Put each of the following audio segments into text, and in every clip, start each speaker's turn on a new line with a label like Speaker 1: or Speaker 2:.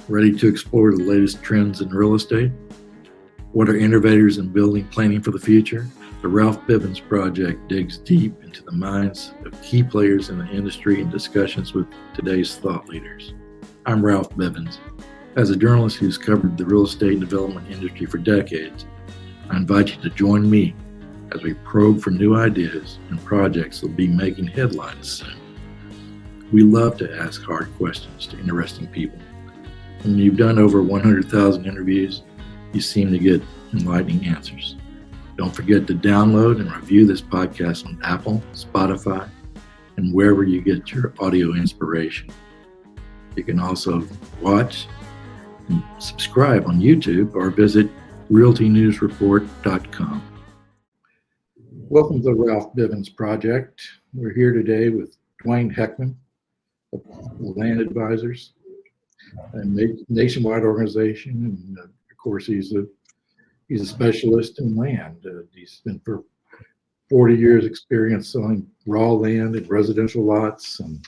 Speaker 1: Ready to explore the latest trends in real estate? What are innovators in building planning for the future? The Ralph Bivens Project digs deep into the minds of key players in the industry and discussions with today's thought leaders. I'm Ralph Bivens. As a journalist who's covered the real estate development industry for decades, I invite you to join me as we probe for new ideas and projects that will be making headlines soon. We love to ask hard questions to interesting people. When you've done over 100,000 interviews, you seem to get enlightening answers. Don't forget to download and review this podcast on Apple, Spotify, and wherever you get your audio inspiration. You can also watch and subscribe on YouTube or visit realtynewsreport.com. Welcome to the Ralph Bivens Project. We're here today with Duane Heckmann of Land Advisors, a nationwide organization, and of course he's a specialist in land. He's been for 40 years experience selling raw land and residential lots and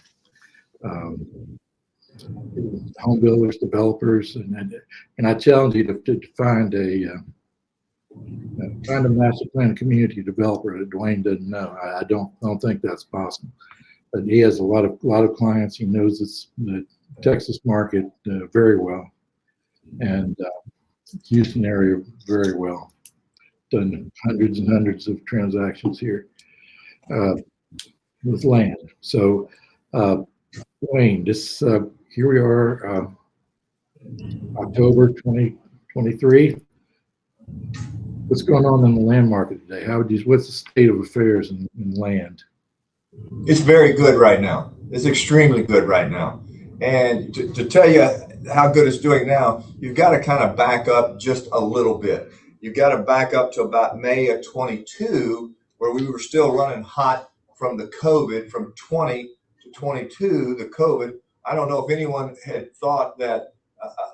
Speaker 1: home builders, developers, and I challenge you to find a master plan community developer that Duane doesn't know. I don't think that's possible. But he has a lot of clients. He knows the Texas market very well, and Houston area very well. Done hundreds and hundreds of transactions here with land. So, Duane, here we are, October 2023. What's going on in the land market today? What's the state of affairs in land?
Speaker 2: It's very good right now. It's extremely good right now. And to tell you how good it's doing now, you've got to kind of back up just a little bit. You've got to back up to about May of 22, where we were still running hot from the COVID, from 20 to 22, the COVID. I don't know if anyone had thought that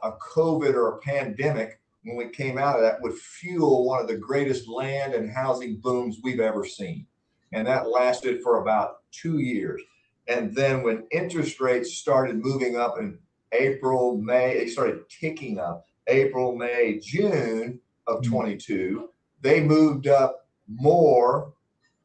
Speaker 2: a COVID or a pandemic, when we came out of that, would fuel one of the greatest land and housing booms we've ever seen. And that lasted for about 2 years. And then when interest rates started moving up in April, May, they started ticking up April, May, June of 22, they moved up more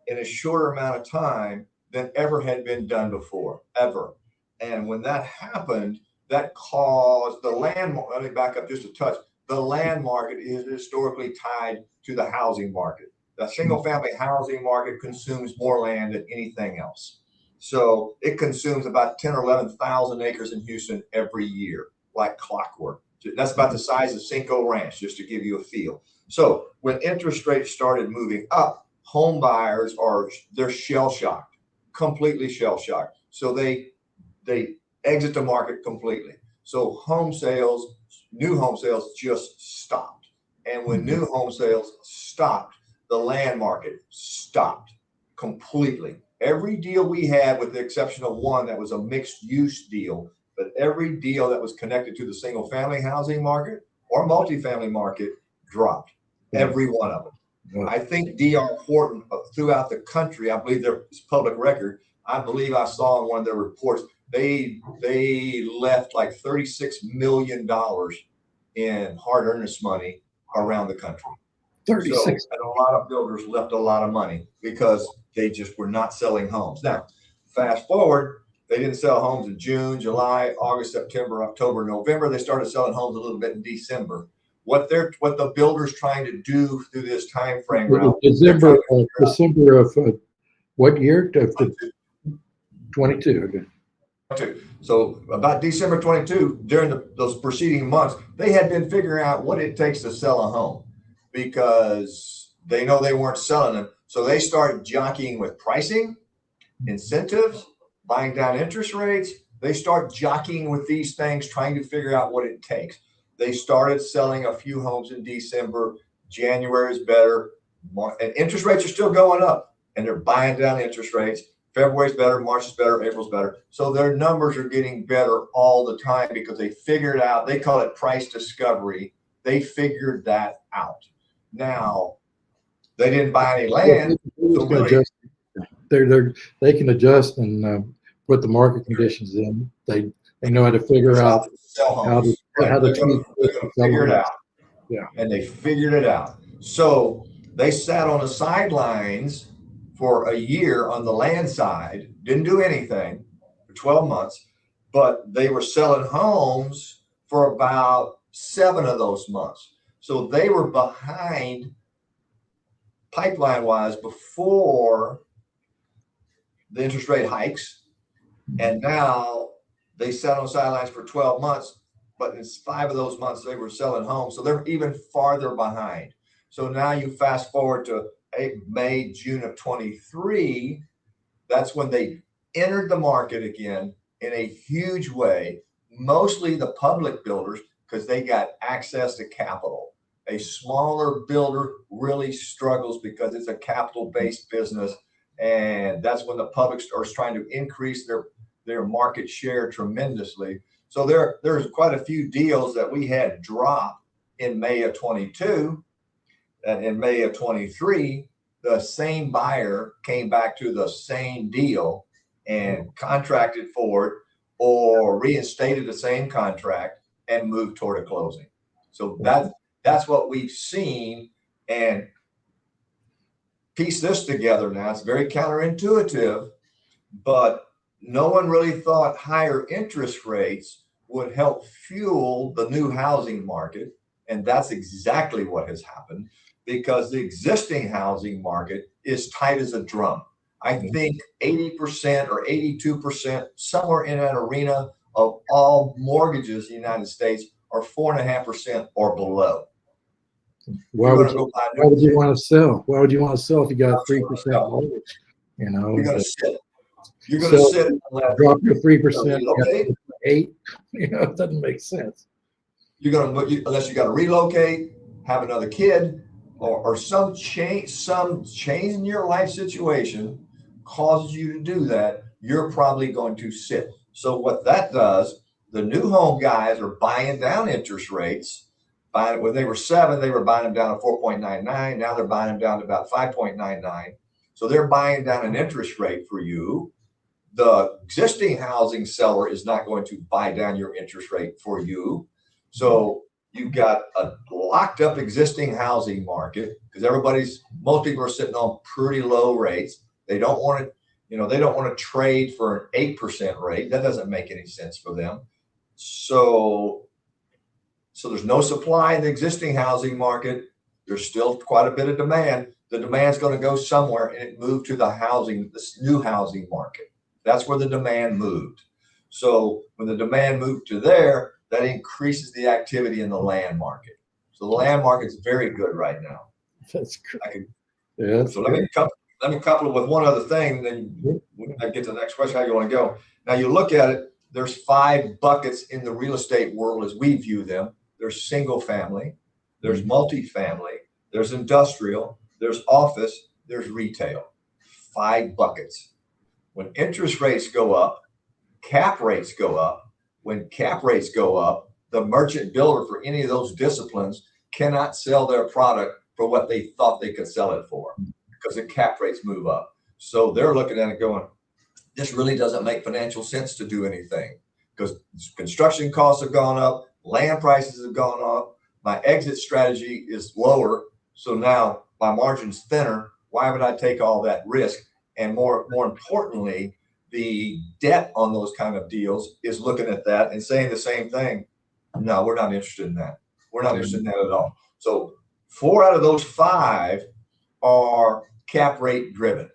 Speaker 2: in a shorter amount of time than ever had been done before, ever. And when that happened, that caused the land, let me back up just a touch. The land market is historically tied to the housing market. The single family housing market consumes more land than anything else. So it consumes about 10 or 11,000 acres in Houston every year, like clockwork. That's about the size of Cinco Ranch, just to give you a feel. So when interest rates started moving up, home buyers they're shell shocked, completely shell shocked. So they exit the market completely. So new home sales just stopped. And when new home sales stopped, the land market stopped completely. Every deal we had, with the exception of one that was a mixed use deal, but every deal that was connected to the single family housing market or multifamily market dropped. Every one of them. I think D.R. Horton throughout the country, I believe it's public record. I believe I saw in one of their reports, they left like $36 million in hard earnest money around the country.
Speaker 1: 36.
Speaker 2: So, and a lot of builders left a lot of money because they just were not selling homes. Now, fast forward, they didn't sell homes in June, July, August, September, October, November. They started selling homes a little bit in December. What the builders trying to do through this time frame, Ralph,
Speaker 1: December of what year? 22. Okay.
Speaker 2: So about December 22, during those preceding months, they had been figuring out what it takes to sell a home, because they know they weren't selling them. So they started jockeying with pricing, incentives, buying down interest rates. They start jockeying with these things, trying to figure out what it takes. They started selling a few homes in December. January is better. And interest rates are still going up, and they're buying down interest rates. February's better, March is better, April's better. So their numbers are getting better all the time because they figured out, they call it price discovery. They figured that out. Now, they didn't buy any land.
Speaker 1: They can adjust and put the market conditions in. They know how to figure out how
Speaker 2: and
Speaker 1: how the
Speaker 2: they're gonna figure it out.
Speaker 1: Yeah.
Speaker 2: And they figured it out. So they sat on the sidelines for a year on the land side, didn't do anything for 12 months, but they were selling homes for about 7 of those months. So they were behind pipeline wise before the interest rate hikes. And now they sat on the sidelines for 12 months, but in 5 of those months they were selling homes. So they're even farther behind. So now you fast forward to May, June of 23, that's when they entered the market again in a huge way, mostly the public builders, because they got access to capital. A smaller builder really struggles because it's a capital-based business, and that's when the public are trying to increase their market share tremendously. So there's quite a few deals that we had drop in May of 22, and in May of 23, the same buyer came back to the same deal and contracted for it or reinstated the same contract and moved toward a closing. So that's what we've seen. And piece this together now, it's very counterintuitive, but no one really thought higher interest rates would help fuel the new housing market. And that's exactly what has happened, because the existing housing market is tight as a drum. I think 80% or 82%, somewhere in that arena of all mortgages in the United States are 4.5% or below.
Speaker 1: Why would you want to sell? Why would you want to sell if you got 3% mortgage? You know,
Speaker 2: you're going to sit. You're going to sit.
Speaker 1: Drop your 3%. Okay. 8. You know, it doesn't make sense.
Speaker 2: You're going to, unless you got to relocate, have another kid, or some change in your life situation causes you to do that, you're probably going to sit. So what that does, the new home guys are buying down interest rates. When they were 7, they were buying them down to 4.99. Now they're buying them down to about 5.99. So they're buying down an interest rate for you. The existing housing seller is not going to buy down your interest rate for you. So you've got a locked up existing housing market because most people are sitting on pretty low rates. They don't want to, they don't want to trade for an 8% rate. That doesn't make any sense for them. So there's no supply in the existing housing market. There's still quite a bit of demand. The demand's going to go somewhere, and it moved to this new housing market. That's where the demand moved. So when the demand moved to there, that increases the activity in the land market. So the land market's very good right now.
Speaker 1: That's great.
Speaker 2: So let me couple it with one other thing, then I get to the next question, how you want to go. Now you look at it, there's 5 buckets in the real estate world as we view them. There's single family, there's multifamily, there's industrial, there's office, there's retail. 5 buckets. When interest rates go up, cap rates go up. When cap rates go up, the merchant builder for any of those disciplines cannot sell their product for what they thought they could sell it for because the cap rates move up. So they're looking at it going, this really doesn't make financial sense to do anything because construction costs have gone up, land prices have gone up, my exit strategy is lower. So now my margin's thinner. Why would I take all that risk? And more importantly, the debt on those kind of deals is looking at that and saying the same thing. No, we're not interested in that. We're not interested in that at all. So 4 out of those 5 are cap rate driven.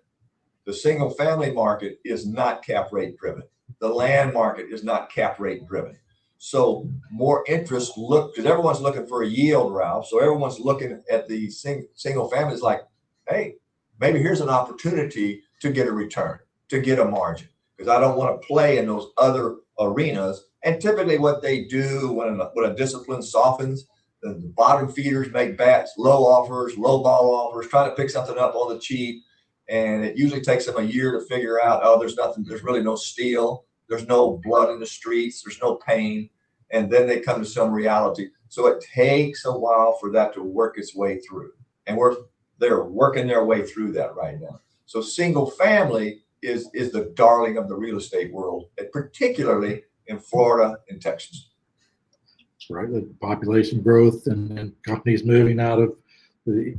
Speaker 2: The single family market is not cap rate driven. The land market is not cap rate driven. So more interest because everyone's looking for a yield, Ralph. So everyone's looking at the single families like, hey, maybe here's an opportunity to get a return, to get a margin, because I don't want to play in those other arenas. And typically what they do when a discipline softens, the bottom feeders make bats, low offers, low ball offers, try to pick something up on the cheap. And it usually takes them a year to figure out, there's really no steel. There's no blood in the streets. There's no pain. And then they come to some reality. So it takes a while for that to work its way through. And they're working their way through that right now. So single family is the darling of the real estate world, and particularly in Florida and Texas.
Speaker 1: right? The population growth and companies moving out of the,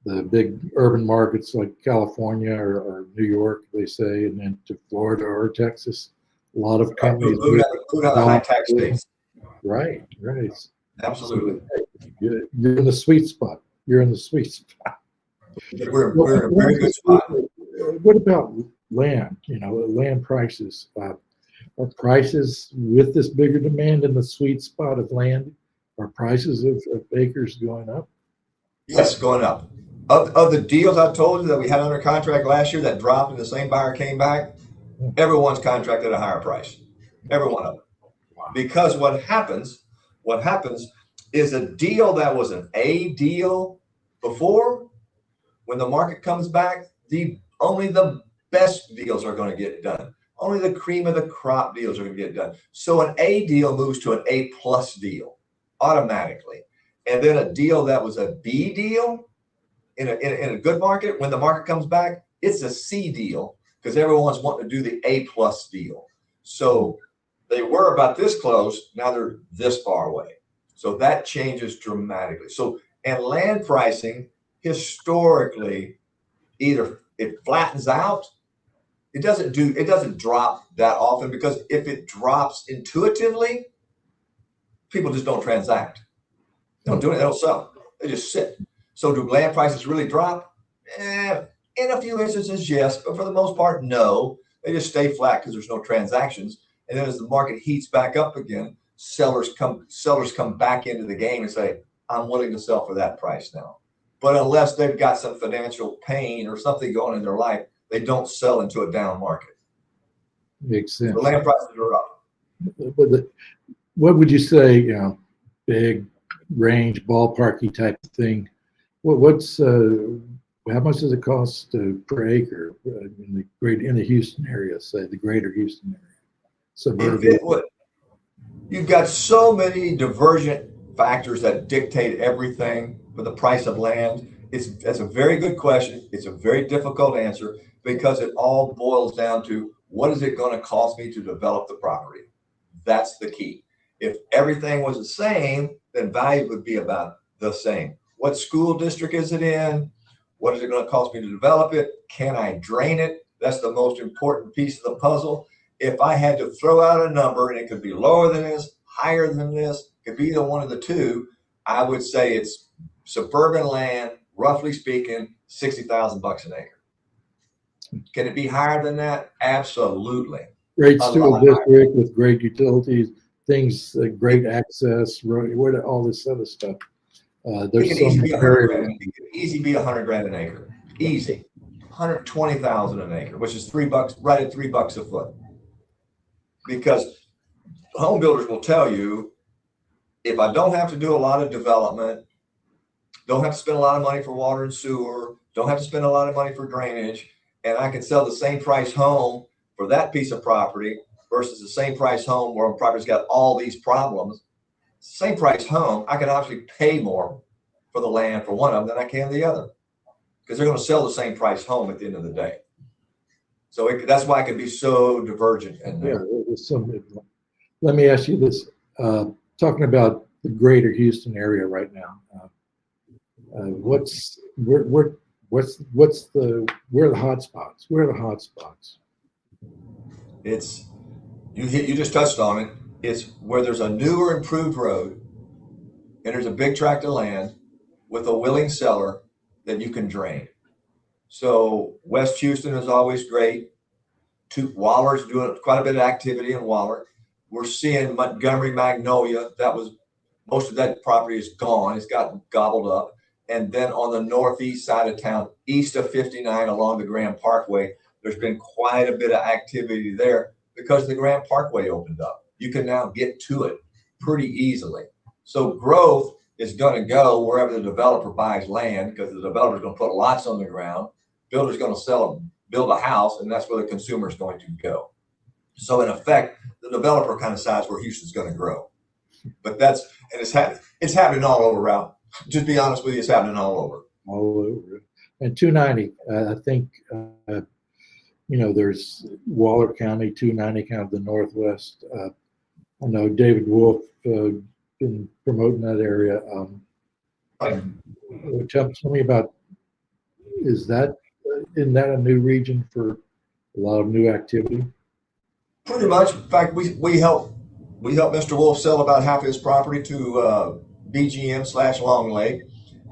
Speaker 1: the big urban markets like California or New York, they say, and then to Florida or Texas. A lot of companies
Speaker 2: Moving out of the high tax states.
Speaker 1: Right.
Speaker 2: Absolutely.
Speaker 1: So, you're in the sweet spot. You're in the sweet spot.
Speaker 2: We're in a very good spot.
Speaker 1: What about land? Land prices. Are prices with this bigger demand in the sweet spot of land? Are prices of acres going up?
Speaker 2: Yes, going up. Of the deals I told you that we had under contract last year that dropped and the same buyer came back, everyone's contracted at a higher price. Every one of them. Because what happens is a deal that was an A deal before, when the market comes back, only the best deals are going to get done. Only the cream of the crop deals are going to get done. So an A deal moves to an A plus deal automatically. And then a deal that was a B deal in a good market, when the market comes back, it's a C deal because everyone's wanting to do the A plus deal. So they were about this close, now they're this far away. So that changes dramatically. So, and land pricing historically, either it flattens out, it doesn't drop that often, because if it drops intuitively, people just don't transact. They don't do it, they don't sell. They just sit. So do land prices really drop? In a few instances, yes, but for the most part, no. They just stay flat because there's no transactions. And then as the market heats back up again, sellers come back into the game and say, I'm willing to sell for that price now. But unless they've got some financial pain or something going in their life, they don't sell into a down market.
Speaker 1: Makes sense.
Speaker 2: The land prices are up.
Speaker 1: But what would you say, big range, ballparky type of thing? What's how much does it cost per acre in the Houston area, say the greater Houston area? Suburban.
Speaker 2: You've got so many divergent factors that dictate everything for the price of land. That's a very good question. It's a very difficult answer because it all boils down to, what is it going to cost me to develop the property? That's the key. If everything was the same, then value would be about the same. What school district is it in? What is it going to cost me to develop it? Can I drain it? That's the most important piece of the puzzle. If I had to throw out a number, and it could be lower than this, higher than this, could be either one of the two, I would say it's suburban land, roughly speaking, $60,000 an acre. Can it be higher than that? Absolutely.
Speaker 1: Great school district with great utilities, things, great access, road, all this other stuff. There's
Speaker 2: it could easily be $100,000 an acre. Easy. $120,000 an acre, which is $3, right at $3 a foot. Because home builders will tell you, if I don't have to do a lot of development, don't have to spend a lot of money for water and sewer, don't have to spend a lot of money for drainage, and I can sell the same price home for that piece of property versus the same price home where a property's got all these problems, same price home, I can actually pay more for the land for one of them than I can the other, because they're going to sell the same price home at the end of the day. So that's why it can be so divergent.
Speaker 1: Let me ask you this: talking about the greater Houston area right now, where are the hot spots? Where are the hot spots?
Speaker 2: It's you just touched on it. It's where there's a new or improved road, and there's a big tract of land with a willing seller that you can drain. So West Houston is always great. Waller's doing quite a bit of activity in Waller. We're seeing Montgomery, Magnolia. Most of that property is gone. It's gotten gobbled up. And then on the northeast side of town, east of 59 along the Grand Parkway, there's been quite a bit of activity there because the Grand Parkway opened up. You can now get to it pretty easily. So growth is going to go wherever the developer buys land, because the developer's going to put lots on the ground. Builder's going to build a house, and that's where the consumer is going to go. So in effect, the developer kind of decides where Houston's going to grow. But it's happening all over around. Just be honest with you, it's happening all over.
Speaker 1: All over. And 290, I think, there's Waller County, 290, kind of the northwest. I know David Wolf been promoting that area. Tell me about, isn't that a new region for a lot of new activity?
Speaker 2: Pretty much. In fact, we helped Mr. Wolf sell about half his property to BGM / Long Lake,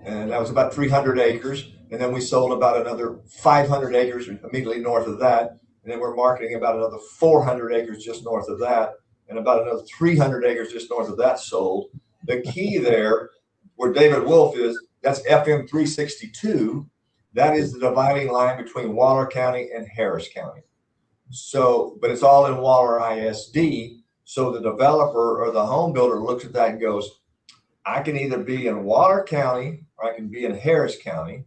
Speaker 2: and that was about 300 acres. And then we sold about another 500 acres immediately north of that, and then we're marketing about another 400 acres just north of that, and about another 300 acres just north of that sold. The key there, where David Wolf is, that's FM 362. That is the dividing line between Waller County and Harris County. So, but it's all in Waller ISD. So the developer or the home builder looks at that and goes, I can either be in Waller County or I can be in Harris County.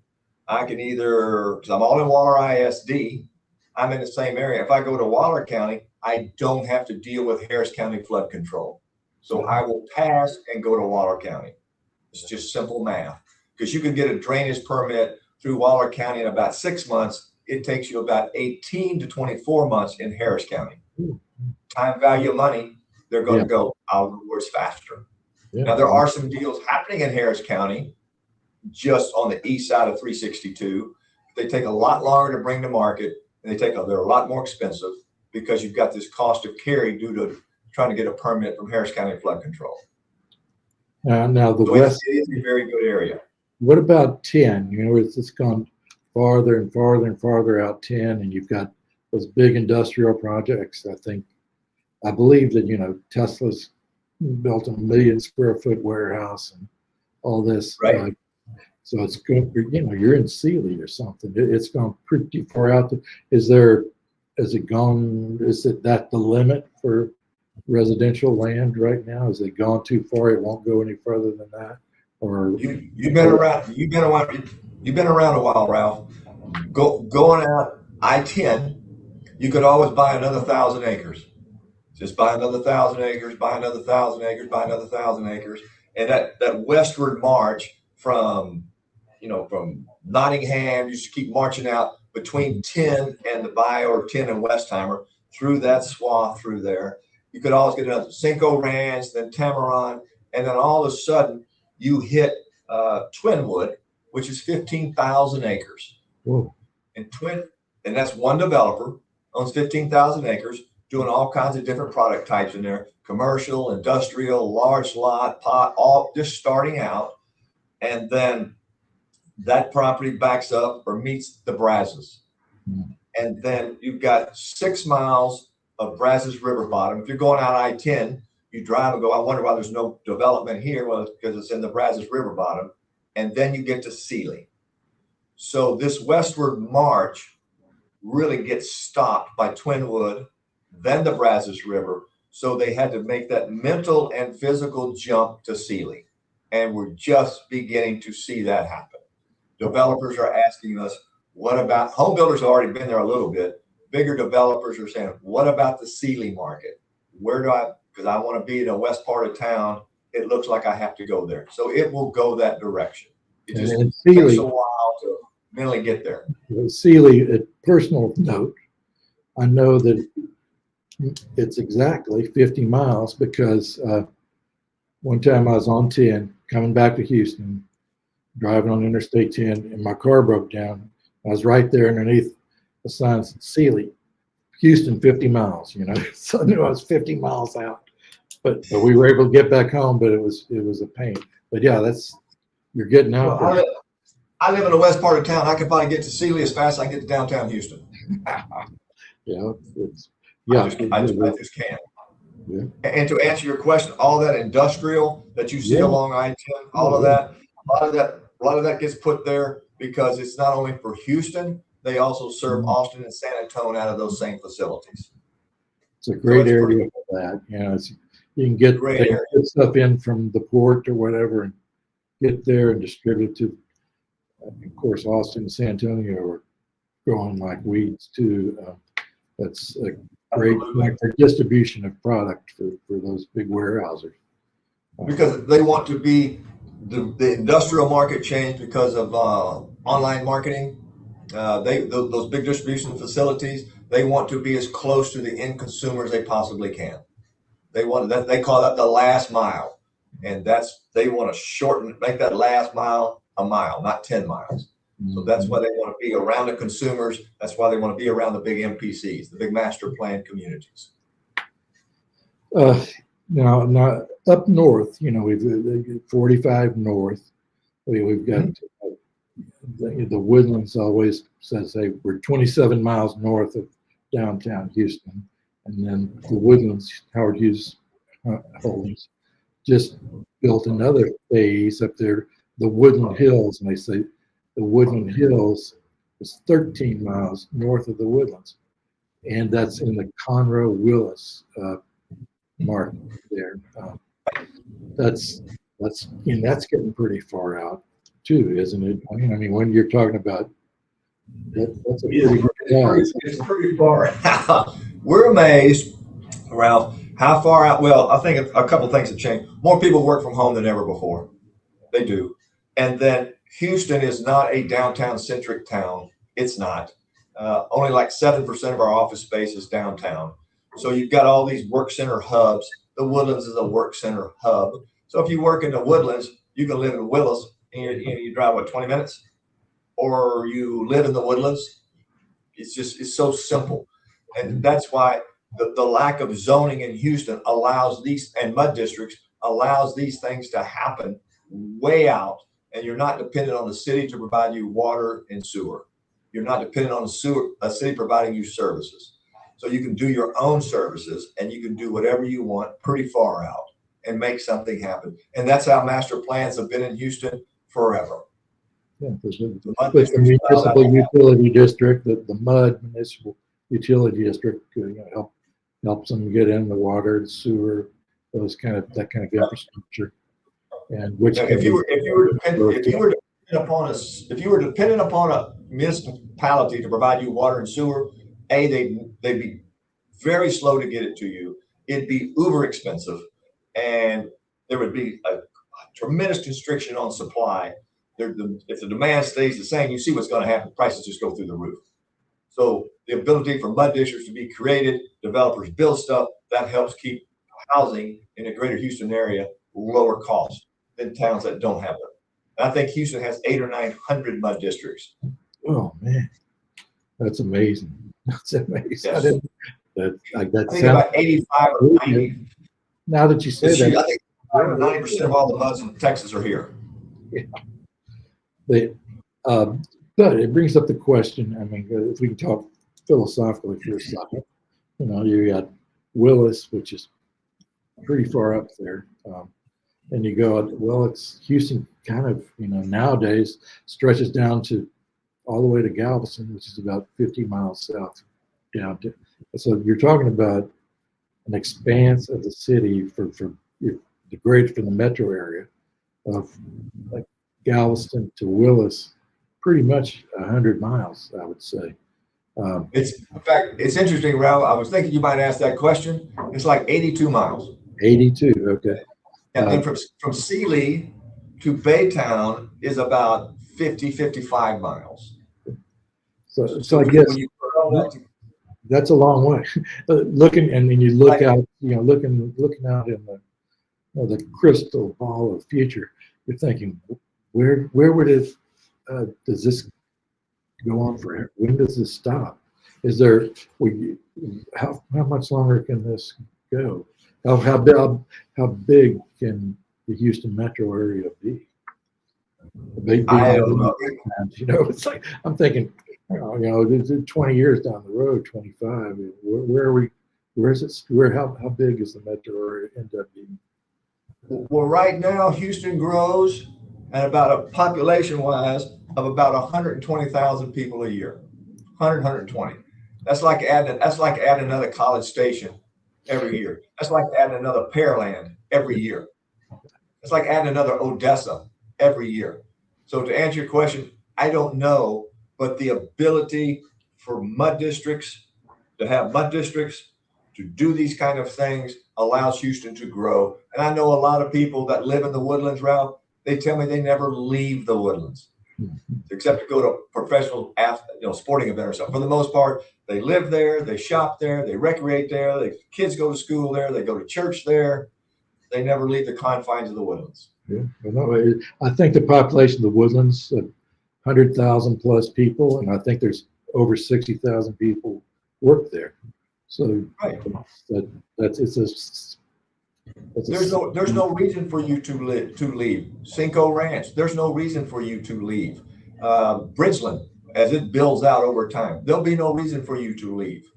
Speaker 2: I can either, because I'm all in Waller ISD, I'm in the same area. If I go to Waller County, I don't have to deal with Harris County flood control. So I will pass and go to Waller County. It's just simple math. Because you can get a drainage permit through Waller County in about 6 months. It takes you about 18 to 24 months in Harris County. Time value of money, they're going to go, I'll rewards faster. Now, there are some deals happening in Harris County just on the east side of 362. They take a lot longer to bring to market, and they're a lot more expensive because you've got this cost of carry due to trying to get a permit from Harris County flood control.
Speaker 1: Now the
Speaker 2: So
Speaker 1: west
Speaker 2: is a very good area.
Speaker 1: What about 10? It's gone farther and farther and farther out 10, and you've got those big industrial projects. I believe that, Tesla's built a 1 million square foot warehouse and all this.
Speaker 2: Right.
Speaker 1: So it's good, you're in Sealy or something. It's gone pretty far out. Is it that the limit for residential land right now? Has it gone too far? It won't go any further than that? Or
Speaker 2: you've been around a while, Ralph. Going out I-10, you could always buy another 1,000 acres. Just buy another 1,000 acres, buy another 1,000 acres, buy another 1,000 acres. And that westward march from Nottingham, you just keep marching out between 10 and the Bayou, or 10 and Westheimer, through that swath through there. You could always get another Cinco Ranch, then Tamaron, and then all of a sudden you hit Twinwood, which is 15,000 acres.
Speaker 1: Whoa.
Speaker 2: And that's one developer, owns 15,000 acres, doing all kinds of different product types in there: commercial, industrial, large lot, pot, all just starting out. And then that property backs up or meets the Brazos. And then you've got 6 miles of Brazos River bottom. If you're going out I-10, you drive and go, I wonder why there's no development here. Well, it's because it's in the Brazos River bottom. And then you get to Sealy. So this westward march really gets stopped by Twinwood, then the Brazos River. So they had to make that mental and physical jump to Sealy. And we're just beginning to see that happen. Developers are asking us, what about, home builders have already been there a little bit. Bigger developers are saying, what about the Sealy market? Because I want to be in the west part of town. It looks like I have to go there. So it will go that direction. It just takes a while to mentally get there.
Speaker 1: Sealy, a personal note, I know that it's exactly 50 miles because one time I was on 10, coming back to Houston, driving on Interstate 10, and my car broke down. I was right there underneath the sign that said Sealy, Houston, 50 miles, So I knew I was 50 miles out. But we were able to get back home, but it was a pain. But yeah, you're getting out there.
Speaker 2: I live in the west part of town. I can probably get to Sealy as fast as I can get to downtown Houston.
Speaker 1: I just
Speaker 2: can. Yeah. And to answer your question, all that industrial that you see along I-10, a lot of that gets put there because it's not only for Houston, they also serve Austin and San Antonio out of those same facilities.
Speaker 1: It's a great area for that. You can get stuff in from the port or whatever and get there and distribute to, of course, Austin and San Antonio are growing like weeds too. That's a great distribution of product for those big warehouses.
Speaker 2: Because they want to be the industrial market changed because of online marketing. Those big distribution facilities, they want to be as close to the end consumer as they possibly can. They call that the last mile, and they want to make that last mile a mile, not 10 miles. So that's why they want to be around the consumers. That's why they want to be around the big MPCs, the big master plan communities.
Speaker 1: Now up north, we've 45 north. We've got the Woodlands always says, hey, we're 27 miles north of downtown Houston. And then the Woodlands, Howard Hughes Holdings, just built another phase up there, the Woodland Hills. And they say the Woodland Hills is 13 miles north of the Woodlands. And that's in the Conroe-Willis market there. That's getting pretty far out too, isn't it? I mean, when you're talking about that's a pretty
Speaker 2: it's pretty far out. We're amazed, Ralph, how far out. Well, I think a couple things have changed. More people work from home than ever before. They do. And then Houston is not a downtown centric town. It's not. Only like 7% of our office space is downtown. So you've got all these work center hubs. The Woodlands is a work center hub. So if you work in the Woodlands, you can live in Willis and you drive, 20 minutes? Or you live in the Woodlands. It's so simple. And that's why the lack of zoning in Houston allows and mud districts allows these things to happen way out. And you're not dependent on the city to provide you water and sewer. You're not dependent on a city providing you services. So you can do your own services and you can do whatever you want pretty far out and make something happen. And that's how master plans have been in Houston forever.
Speaker 1: Yeah, the municipal utility district, the MUD municipal utility district, helps them get in the water and sewer, that kind of infrastructure. And which
Speaker 2: if you were dependent upon a municipality to provide you water and sewer, they'd be very slow to get it to you. It'd be uber expensive, and there would be a tremendous constriction on supply. If the demand stays the same, you see what's going to happen. Prices just go through the roof. So the ability for mud districts to be created, developers build stuff, that helps keep housing in the greater Houston area lower cost than towns that don't have them. And I think Houston has 800 or 900 mud districts.
Speaker 1: Oh man, that's amazing. That's amazing.
Speaker 2: Yes.
Speaker 1: I
Speaker 2: think about 85 or 90.
Speaker 1: Now that you say that,
Speaker 2: I think 90% of all the muds in Texas are here.
Speaker 1: Yeah. But it brings up the question. I mean, if we can talk philosophically for a second, you got Willis, which is pretty far up there, and you go, it's Houston kind of, nowadays stretches down to all the way to Galveston, which is about 50 miles south down to. So you're talking about an expanse of the city from the metro area of like Galveston to Willis, pretty much 100 miles, I would say.
Speaker 2: In fact, it's interesting, Ralph. I was thinking you might ask that question. It's like 82 miles.
Speaker 1: 82, okay.
Speaker 2: And then from Sealy to Baytown is about 55 miles.
Speaker 1: So I guess that's a long way. Looking, and then you look out, looking out in the crystal ball of future, you're thinking, where would it, does this go on forever? When does this stop? Is there, how much longer can this go? How big can the Houston metro area be?
Speaker 2: I don't know.
Speaker 1: It's like, I'm thinking, 20 years down the road, 25, where are we, how big is the metro area end up being?
Speaker 2: Well, right now, Houston grows at about a population-wise of about 120,000 people a year. 120. That's like adding another College Station every year. That's like adding another Pearland every year. It's like adding another Odessa every year. So to answer your question, I don't know, but the ability for mud districts to have mud districts to do these kind of things allows Houston to grow. And I know a lot of people that live in the Woodlands, Ralph, they tell me they never leave the Woodlands. except to go to a professional sporting event or something. For the most part, they live there, they shop there, they recreate there, kids go to school there, they go to church there. They never leave the confines of the Woodlands.
Speaker 1: Yeah, I think the population of the Woodlands, 100,000 plus people, and I think there's over 60,000 people work there. So
Speaker 2: right.
Speaker 1: There's
Speaker 2: no reason for you to leave. Cinco Ranch, there's no reason for you to leave. Bridgeland, as it builds out over time, there'll be no reason for you to leave.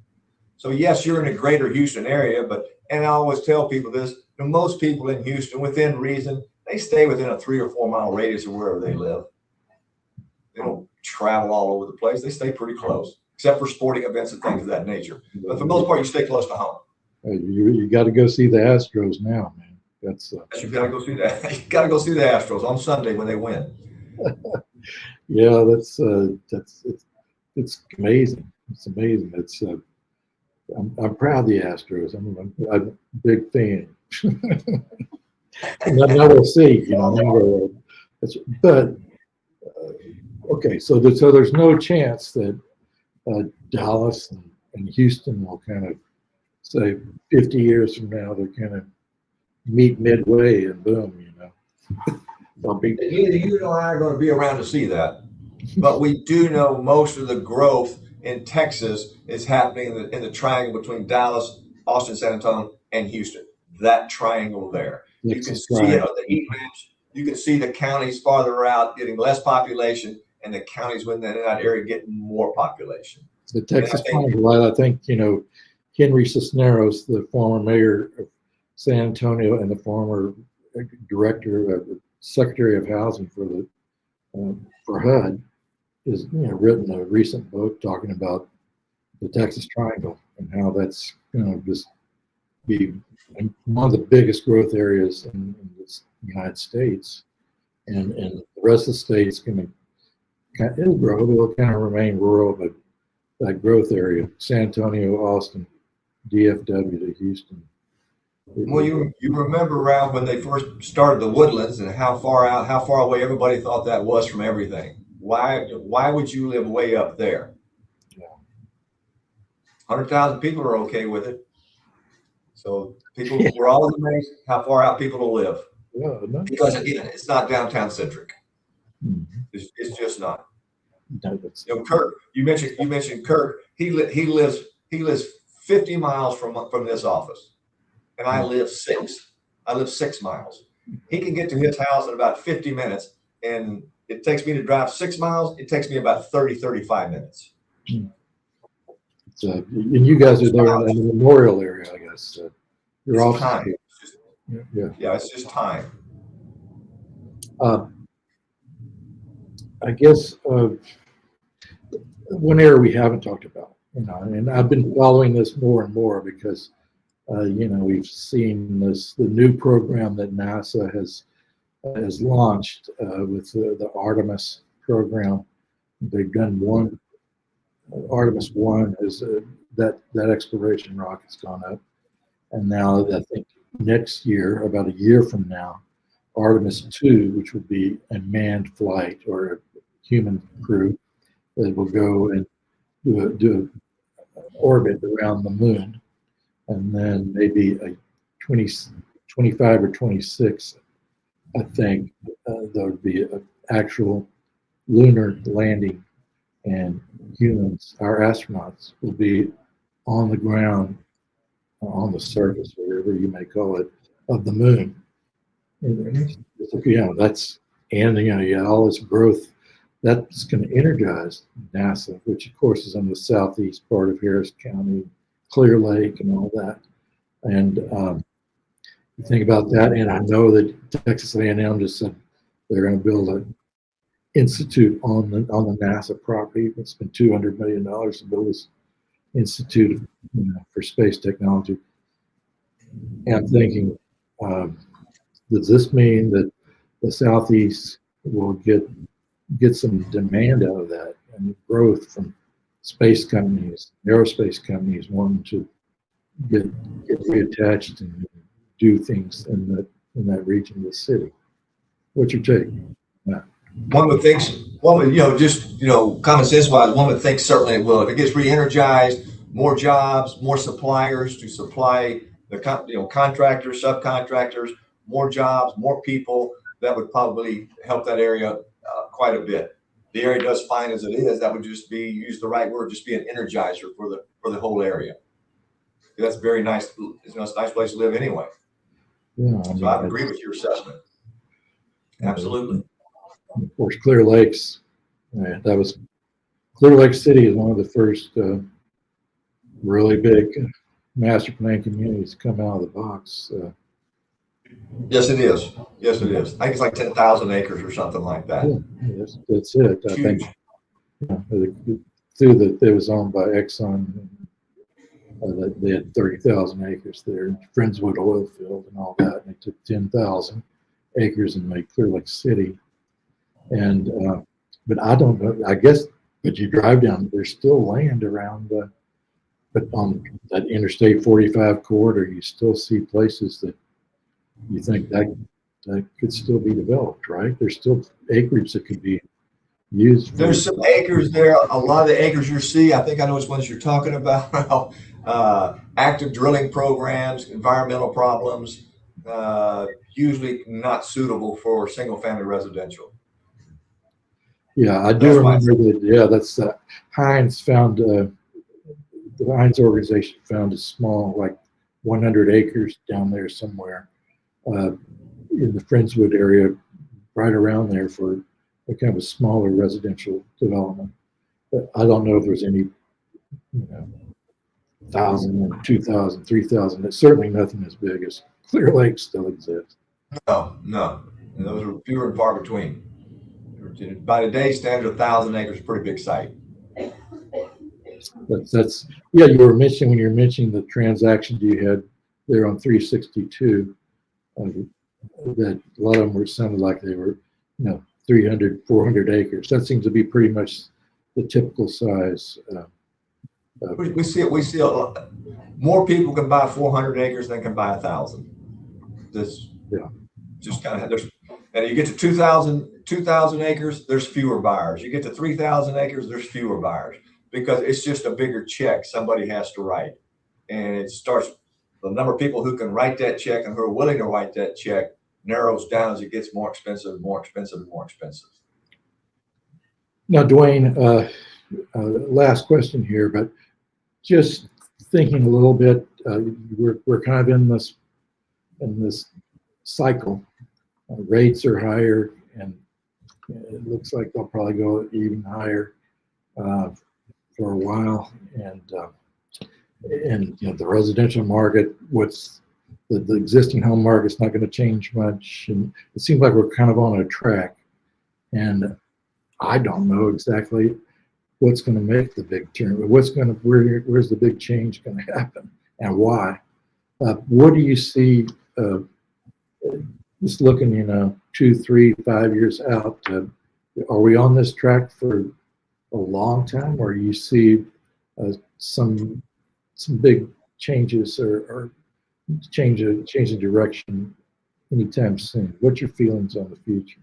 Speaker 2: So yes, you're in a greater Houston area, and I always tell people this, most people in Houston, within reason, they stay within a 3 or 4 mile radius of wherever they live. They don't travel all over the place. They stay pretty close, except for sporting events and things of that nature. But for the most part, you stay close to home.
Speaker 1: You got to go see the Astros now, man.
Speaker 2: You got to go see that. You got to go see the Astros on Sunday when they win.
Speaker 1: Yeah, it's amazing. It's amazing. I'm proud of the Astros. I'm a big fan. Now we'll see, but okay. So there's no chance that Dallas and Houston will kind of say 50 years from now they're kind of meet midway and boom,
Speaker 2: Neither you nor I are going to be around to see that, but we do know most of the growth in Texas is happening in the triangle between Dallas, Austin, San Antonio, and Houston. That triangle there. You can see it on the heat maps. You can see the counties farther out getting less population, and the counties within that area getting more population.
Speaker 1: The Texas triangle. I think Henry Cisneros, the former mayor of San Antonio and the former Secretary of Housing for HUD, is written a recent book talking about the Texas Triangle and how that's going to just be one of the biggest growth areas in the United States, and the rest of the state's going to it'll grow, but it'll kind of remain rural, but that growth area, San Antonio, Austin, DFW to Houston.
Speaker 2: Well, you remember, Ralph, when they first started the Woodlands and how far away everybody thought that was from everything. Why would you live way up there?
Speaker 1: Yeah.
Speaker 2: 100,000 people are okay with it. So we're always amazed how far out people will live.
Speaker 1: Yeah, no.
Speaker 2: Because again, it's not downtown centric.
Speaker 1: Mm-hmm.
Speaker 2: It's just not.
Speaker 1: No,
Speaker 2: Kirk, you mentioned Kirk. He lives 50 miles from this office, and I live 6. I live 6 miles. He can get to his house in about 50 minutes, and it takes me to drive 6 miles. It takes me about 35 minutes.
Speaker 1: And you guys are there in the Memorial area, I guess. You're off
Speaker 2: time.
Speaker 1: Yeah,
Speaker 2: it's just time.
Speaker 1: I guess one area we haven't talked about, and I've been following this more and more because, we've seen the new program that NASA has launched with the Artemis program. They've done Artemis 1 is that exploration rocket's gone up, and now I think next year, about a year from now, Artemis 2, which would be a manned flight or a human crew that will go and do an orbit around the moon, and then maybe a 25 or 26, I think, there would be an actual lunar landing, and humans, our astronauts, will be on the ground, on the surface, whatever you may call it, of the moon. That's all this growth that's going to energize NASA, which of course is in the southeast part of Harris County, Clear Lake, and all that. And you think about that, and I know that Texas A&M just said they're going to build an institute on the NASA property. It's been $200 million to build this institute for space technology. And I'm thinking, does this mean that the Southeast will get some demand out of that and growth from space companies, aerospace companies wanting to get reattached and do things in that region of the city? What's your take?
Speaker 2: One would think, common sense wise, one would think certainly it will. If it gets re-energized, more jobs, more suppliers to supply the contractors, subcontractors, more jobs, more people, that would probably help that area quite a bit. The area does fine as it is. That would just be, use the right word, just be an energizer for the whole area. That's very nice. It's a nice place to live anyway.
Speaker 1: Yeah,
Speaker 2: So I agree with your assessment. Absolutely.
Speaker 1: Of course, Clear Lakes. Clear Lake City is one of the first really big master plan communities to come out of the box.
Speaker 2: Yes, it is. Yes, it is. I think it's like 10,000 acres or something like that.
Speaker 1: Yeah, that's it. I
Speaker 2: Huge.
Speaker 1: think it was owned by Exxon. They had 30,000 acres there, Friendswood oil field and all that. And they took 10,000 acres and made Clear Lake City. And but I don't know. I guess, but you drive down, there's still land around. But on that Interstate 45 corridor, you still see places that you think that could still be developed, right? There's still acreage that could be used.
Speaker 2: There's some acres there. A lot of the acres you see, I think I know which ones you're talking about. Active drilling programs, environmental problems, usually not suitable for single family residential.
Speaker 1: Yeah, I do remember that. Yeah, that's Heinz found, the Heinz organization found a small, like 100 acres down there somewhere in the Friendswood area, right around there for a kind of a smaller residential development. But I don't know if there's any, 1,000, 2,000, 3,000. It's certainly nothing as big as Clear Lake still exists.
Speaker 2: No. And those are fewer and far between. By today's standard, 1,000 acres is a pretty big site.
Speaker 1: You were mentioning, when you're mentioning the transactions you had there on 362, that a lot of them sounded like they were, 300, 400 acres. That seems to be pretty much the typical size.
Speaker 2: We see a lot. More people can buy 400 acres than can buy 1,000. This just kind of, and you get to 2,000 acres, there's fewer buyers. You get to 3,000 acres, there's fewer buyers, because it's just a bigger check somebody has to write. And it starts, the number of people who can write that check and who are willing to write that check narrows down as it gets more expensive, more expensive, and more expensive.
Speaker 1: Now, Duane, last question here, but just thinking a little bit, we're kind of in this cycle. Rates are higher, and it looks like they'll probably go even higher for a while. And the residential market, the existing home market's not going to change much, and it seems like we're kind of on a track. And I don't know exactly what's going to make the big turn. Where's the big change going to happen, and why? What do you see? Just looking, 2, 3, 5 years out, are we on this track for a long time, or you see some big changes or change of direction anytime soon? What's your feelings on the future?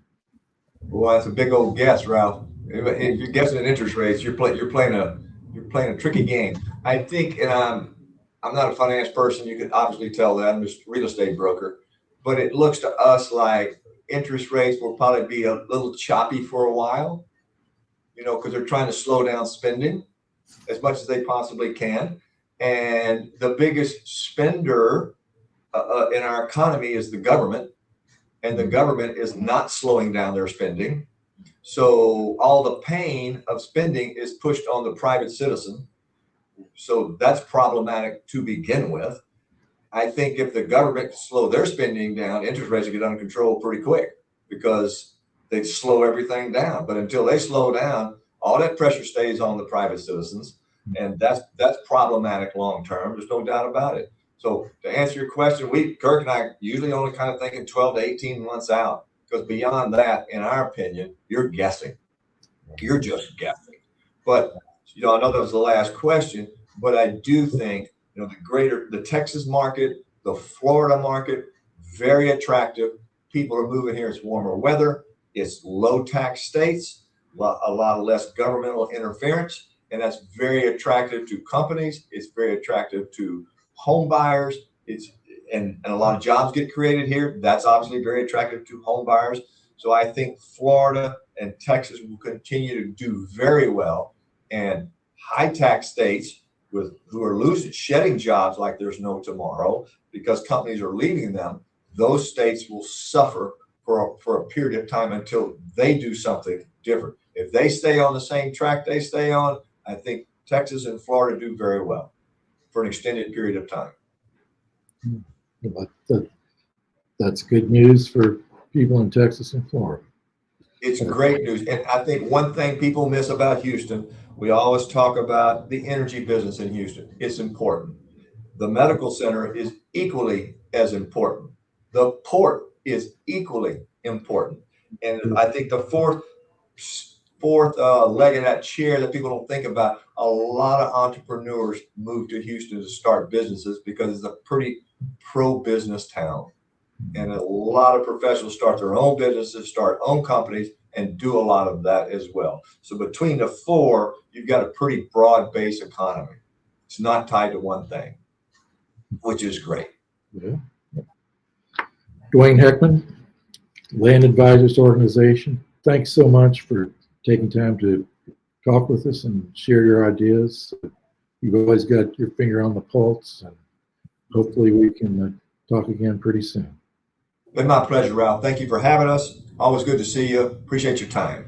Speaker 2: Well, that's a big old guess, Ralph. If you're guessing at interest rates, you're playing a tricky game. I think, and I'm not a finance person. You can obviously tell that. I'm just a real estate broker. But it looks to us like interest rates will probably be a little choppy for a while, because they're trying to slow down spending as much as they possibly can. And the biggest spender in our economy is the government, and the government is not slowing down their spending. So all the pain of spending is pushed on the private citizen. So that's problematic to begin with. I think if the government slow their spending down, interest rates will get under control pretty quick, because they slow everything down. But until they slow down, all that pressure stays on the private citizens, and that's problematic long term. There's no doubt about it. So to answer your question, Kirk and I usually only kind of thinking 12 to 18 months out, because beyond that, in our opinion, you're guessing. You're just guessing. But I know that was the last question, but I do think the Texas market, the Florida market, very attractive. People are moving here. It's warmer weather. It's low tax states, a lot less governmental interference, and that's very attractive to companies. It's very attractive to home buyers. And a lot of jobs get created here. That's obviously very attractive to home buyers. So I think Florida and Texas will continue to do very well. And high tax states who are shedding jobs like there's no tomorrow because companies are leaving them, those states will suffer for a period of time until they do something different. If they stay on the same track they stay on, I think Texas and Florida do very well for an extended period of time.
Speaker 1: That's good news for people in Texas and Florida.
Speaker 2: It's great news. And I think one thing people miss about Houston, we always talk about the energy business in Houston. It's important. The medical center is equally as important. The port is equally important. And I think the fourth leg of that chair that people don't think about, a lot of entrepreneurs move to Houston to start businesses because it's a pretty pro-business town. And a lot of professionals start their own businesses, start own companies, and do a lot of that as well. So between the four, you've got a pretty broad-based economy. It's not tied to one thing, which is great.
Speaker 1: Yeah. Duane Heckmann, Land Advisors Organization, thanks so much for taking time to talk with us and share your ideas. You've always got your finger on the pulse, and hopefully we can talk again pretty soon.
Speaker 2: Been my pleasure, Ralph. Thank you for having us. Always good to see you. Appreciate your time.